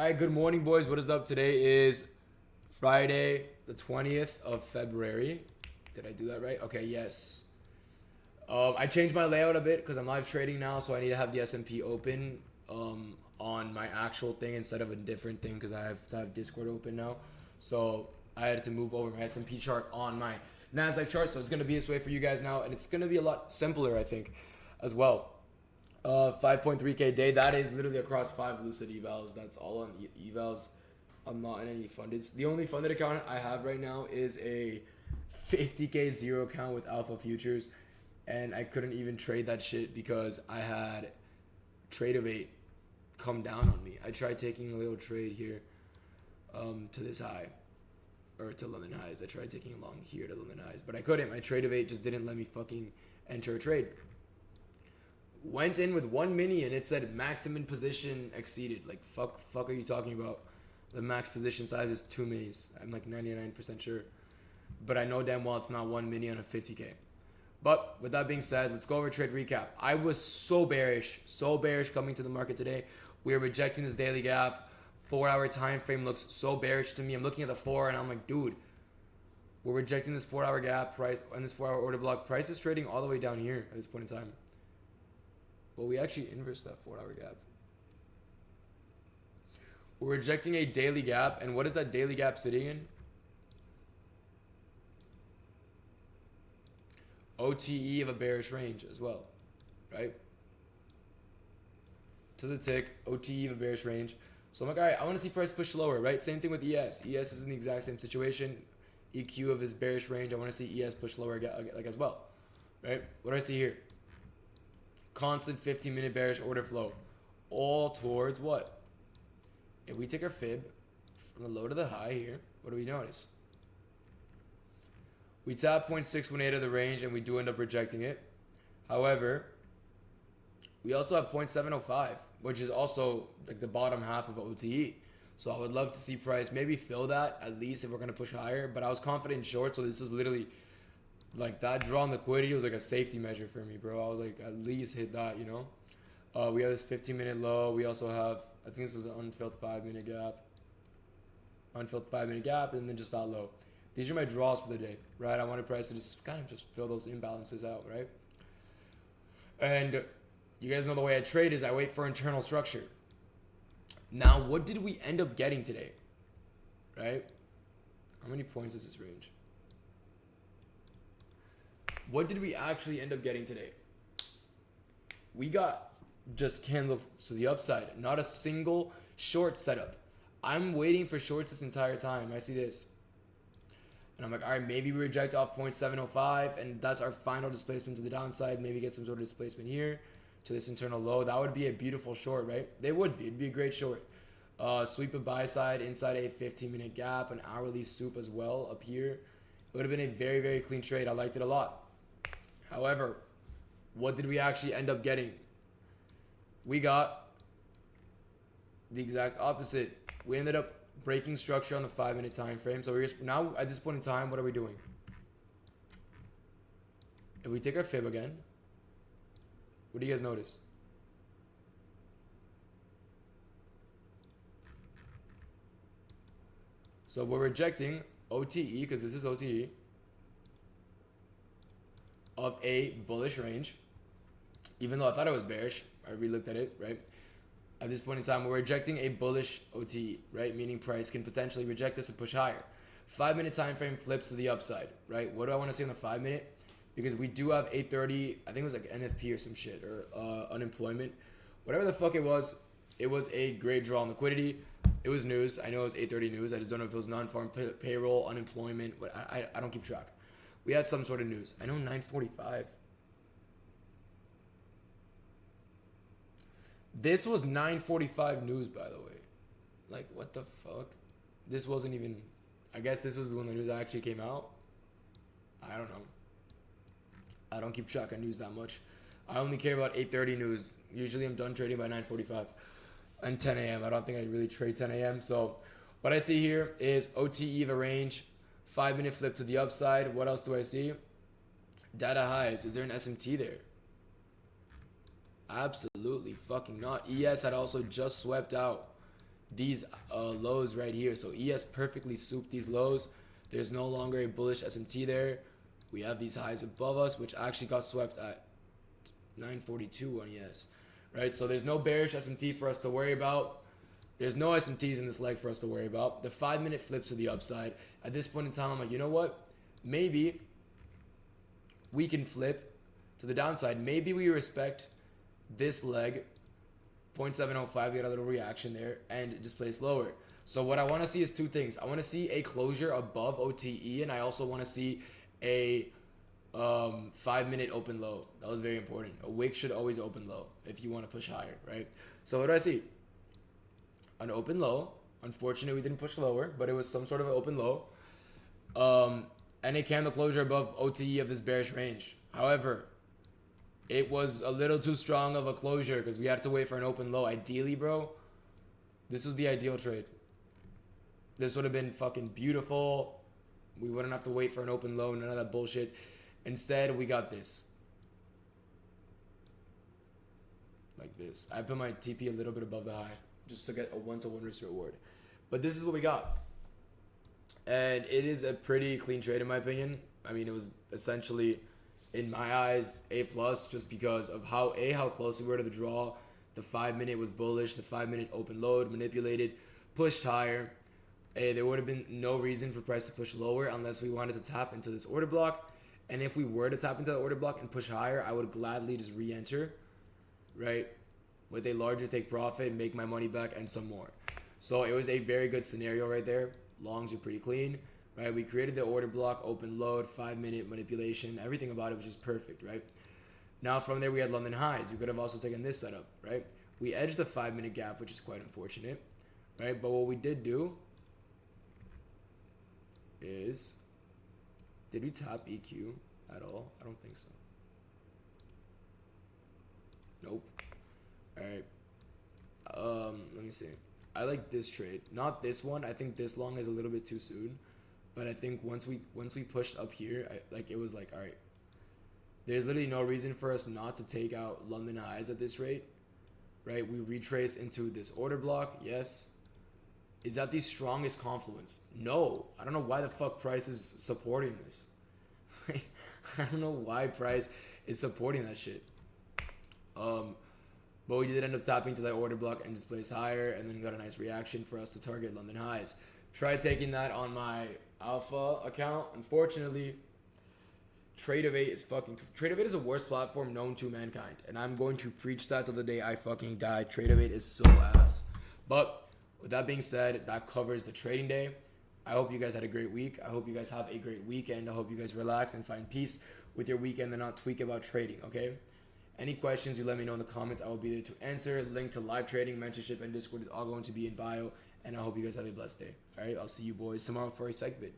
All right, good morning, boys. What is up? Today is Friday, the 20th of February. Did I do that right? Okay, yes. I changed my layout a bit because I'm live trading now, so I need to have the S&P open on my actual thing instead of a different thing because I have to have Discord open now. So I had to move over my S&P chart on my Nasdaq chart, so it's gonna be this way for you guys now, and it's gonna be a lot simpler, I think, as well. 5.3k day. That is literally across 5 lucid evals. That's all on evals. I'm not in any funded. The only funded account I have right now is a 50k zero account with alpha futures, and I couldn't even trade that shit because I had trade of 8 come down on me. I tried taking a little trade here to this high, or to London highs. I tried taking along here to London highs, but I couldn't. My trade of 8 just didn't let me fucking enter a trade. Went in with 1 mini and it said maximum position exceeded. Like, fuck are you talking about? The max position size is 2 minis. I'm like 99% sure. But I know damn well it's not 1 mini on a 50k. But with that being said, let's go over trade recap. I was so bearish coming to the market today. We are rejecting this daily gap. 4-hour time frame looks so bearish to me. I'm looking at the 4 and I'm like, dude, we're rejecting this 4-hour gap price and this 4-hour order block. Price is trading all the way down here at this point in time. Well, we actually inversed that 4-hour gap. We're rejecting a daily gap. And what is that daily gap sitting in? OTE of a bearish range as well, right? To the tick, OTE of a bearish range. So I'm like, all right, I want to see price push lower, right? Same thing with ES. ES is in the exact same situation. EQ of his bearish range. I want to see ES push lower like as well, right? What do I see here? Constant 15-minute bearish order flow, all towards what? If we take our fib from the low to the high here, what do we notice? We tap 0.618 of the range and we do end up rejecting it. However, we also have 0.705, which is also like the bottom half of OTE. So I would love to see price maybe fill that at least if we're going to push higher. But I was confident in short, so this was literally like that draw on liquidity was like a safety measure for me, bro. I was like, at least hit that, you know. We have this 15-minute low. We also have, I think this is an unfilled 5-minute gap. Unfilled 5-minute gap, and then just that low. These are my draws for the day, right? I wanted price to just kind of just fill those imbalances out, right? And you guys know the way I trade is I wait for internal structure. Now, what did we end up getting today, right? How many points is this range? What did we actually end up getting today? We got just candles to the upside. Not a single short setup. I'm waiting for shorts this entire time. I see this. And I'm like, all right, maybe we reject off 0.705. And that's our final displacement to the downside. Maybe get some sort of displacement here to this internal low. That would be a beautiful short, right? They would be. It'd be a great short. Sweep a buy side inside a 15-minute gap. An hourly soup as well up here. It would have been a very, very clean trade. I liked it a lot. However, what did we actually end up getting? We got the exact opposite. We ended up breaking structure on the 5-minute time frame. So we're just, now at this point in time, what are we doing? If we take our fib again, what do you guys notice? So we're rejecting OTE, because this is OTE, of a bullish range. Even though I thought it was bearish, I re-looked at it, right? At this point in time, we're rejecting a bullish OTE, right? Meaning price can potentially reject this and push higher. 5-minute time frame flips to the upside, right? What do I want to see on the 5-minute? Because we do have 830, I think it was like NFP or some shit, or unemployment. Whatever the fuck it was a great draw on liquidity. It was news. I know it was 830 news. I just don't know if it was non-farm payroll, unemployment. But I don't keep track. We had some sort of news. I know 945. This was 945 news, by the way. Like, what the fuck? This wasn't even... I guess this was when the news actually came out. I don't know. I don't keep track of news that much. I only care about 8:30 news. Usually I'm done trading by 9:45 and 10 a.m. I don't think I really trade 10 a.m. So what I see here is OTE of a range. 5-minute flip to the upside. What else do I see? Data highs. Is there an SMT there? Absolutely fucking not. ES had also just swept out these lows right here. So ES perfectly souped these lows. There's no longer a bullish SMT there. We have these highs above us, which actually got swept at 942 on ES, right? So there's no bearish SMT for us to worry about. There's no SMTs in this leg for us to worry about. The 5-minute flips to the upside. At this point in time, I'm like, you know what? Maybe we can flip to the downside. Maybe we respect this leg, 0.705, get a little reaction there, and just place lower. So what I want to see is two things. I want to see a closure above OTE, and I also want to see a 5-minute open low. That was very important. A wick should always open low if you want to push higher, right? So what do I see? An open low. Unfortunately, we didn't push lower, but it was some sort of an open low. And a candle closure above OTE of this bearish range. However, it was a little too strong of a closure because we had to wait for an open low. Ideally, bro, this was the ideal trade. This would have been fucking beautiful. We wouldn't have to wait for an open low, none of that bullshit. Instead, we got this. Like this. I put my TP a little bit above the high just to get a 1-to-1 risk reward. But this is what we got. And it is a pretty clean trade in my opinion. I mean, it was essentially, in my eyes, A+, just because of how close we were to the draw. The 5-minute was bullish. The 5-minute open load, manipulated, pushed higher. There would have been no reason for price to push lower unless we wanted to tap into this order block. And if we were to tap into the order block and push higher, I would gladly just re-enter, right? With a larger take profit, make my money back, and some more. So it was a very good scenario right there. Longs are pretty clean, right? We created the order block, open load, 5-minute manipulation. Everything about it was just perfect, right? Now from there, we had London highs. We could have also taken this setup, right? We edged the 5-minute gap, which is quite unfortunate, right? But what we did do is, did we tap EQ at all? I don't think so. Nope. All right. Let me see. I like this trade, not this one. I think this long is a little bit too soon, but I think once we pushed up here, it was like, all right, there's literally no reason for us not to take out London highs at this rate, right? We retrace into this order block. Yes. Is that the strongest confluence? No. I don't know why the fuck price is supporting this. I don't know why price is supporting that shit. But we did end up tapping to that order block and just place higher, and then got a nice reaction for us to target London highs. Tried taking that on my alpha account. Unfortunately, Trade of 8 is the worst platform known to mankind, and I'm going to preach that till the day I fucking die. Trade of 8 is so ass. But with that being said, that covers the trading day. I hope you guys had a great week. I hope you guys have a great weekend. I hope you guys relax and find peace with your weekend and not tweak about trading, okay? Any questions, you let me know in the comments. I will be there to answer. Link to live trading, mentorship, and Discord is all going to be in bio. And I hope you guys have a blessed day. All right, I'll see you boys tomorrow for a psych vid.